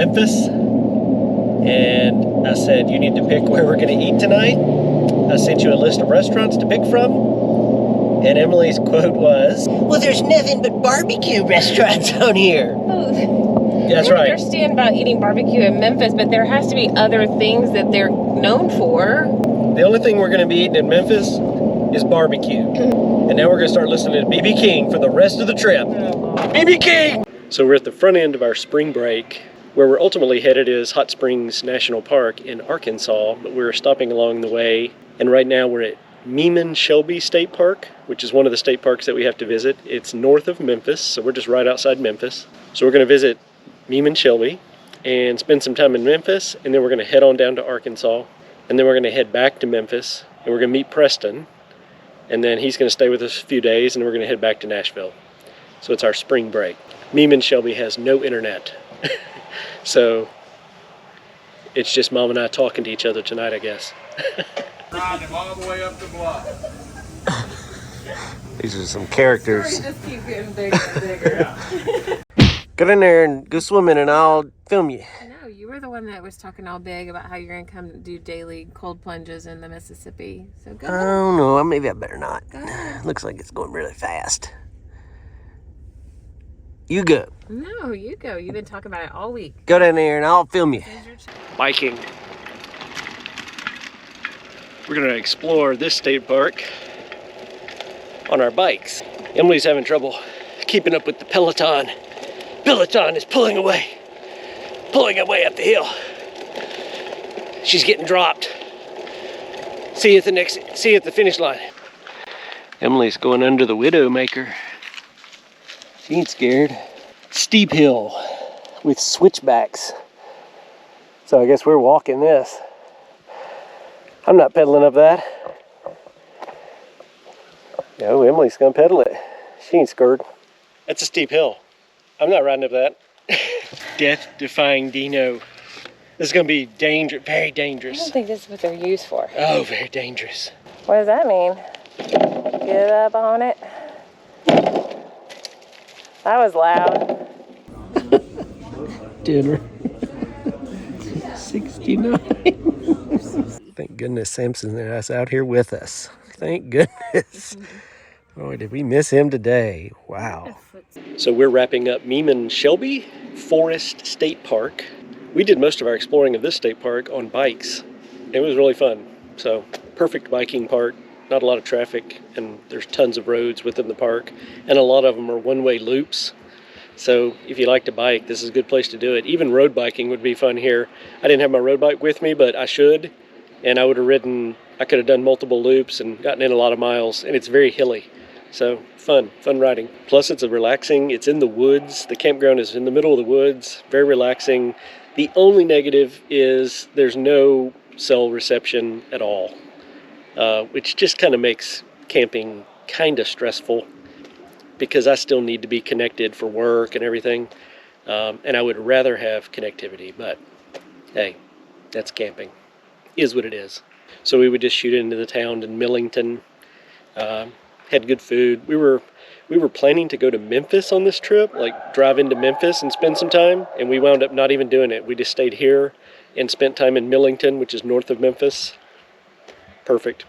Memphis, and I said, you need to pick where we're going to eat tonight. I sent you a list of restaurants to pick from, and Emily's quote was, well, there's nothing but barbecue restaurants on here. Oh, that's I right. understand about eating barbecue in Memphis, but there has to be other things that they're known for. The only thing we're going to be eating in Memphis is barbecue. And now we're going to start listening to B.B. King for the rest of the trip. B.B. King! So we're at the front end of our spring break. Where we're ultimately headed is Hot Springs National Park in Arkansas, but we're stopping along the way. And right now we're at Meeman Shelby State Park, which is one of the state parks that we have to visit. It's north of Memphis, so we're just right outside Memphis. So we're going to visit Meeman Shelby and spend some time in Memphis, and then we're going to head on down to Arkansas, and then we're going to head back to Memphis, and we're going to meet Preston, and then he's going to stay with us a few days, and then we're going to head back to Nashville. So it's our spring break. Meeman Shelby has no internet. So it's just Mom and I talking to each other tonight, I guess. Riding him all the way up the block. These are some characters. Just keep getting bigger and bigger. Get in there and go swimming and I'll film you. No, you were the one that was talking all big about how you're going to come do daily cold plunges in the Mississippi. So go I ahead. don't know, maybe I better not. Go ahead. Looks like it's going really fast. You go. No, you go. You've been talking about it all week. Go down there and I'll film you. Biking. We're going to explore this state park on our bikes. Emily's having trouble keeping up with the Peloton. Peloton is pulling away up the hill. She's getting dropped. See you at the finish line. Emily's going under the Widowmaker. She ain't scared. Steep hill with switchbacks. So I guess we're walking this. I'm not pedaling up that. No, Emily's gonna pedal it. She ain't scared. That's a steep hill. I'm not riding up that. Death-defying Dino. This is gonna be dangerous, very I dangerous. don't think this is what they're used for. Oh, very dangerous. What does that mean? Get up on it. That was loud. Dinner. 69. Thank goodness Samson is out here with us. Thank goodness. Boy, did we miss him today. Wow. So we're wrapping up Meeman Shelby Forest State Park. We did most of our exploring of this state park on bikes. It was really fun. So perfect biking park. Not a lot of traffic, and there's tons of roads within the park, and a lot of them are one-way loops. So if you like to bike, this is a good place to do it. Even road biking would be fun here. I didn't have my road bike with me, but I should, and I would have ridden, I could have done multiple loops and gotten in a lot of miles, and it's very hilly. So fun riding. Plus it's it's in the woods. The campground is in the middle of the woods, very relaxing. The only negative is there's no cell reception at all. Which just kind of makes camping kind of stressful because I still need to be connected for work and everything. And I would rather have connectivity, but hey, that's camping. Is what it is. So we would just shoot into the town in Millington, had good food. We were planning to go to Memphis on this trip, like drive into Memphis and spend some time, and we wound up not even doing it. We just stayed here and spent time in Millington, which is north of Memphis. Perfect.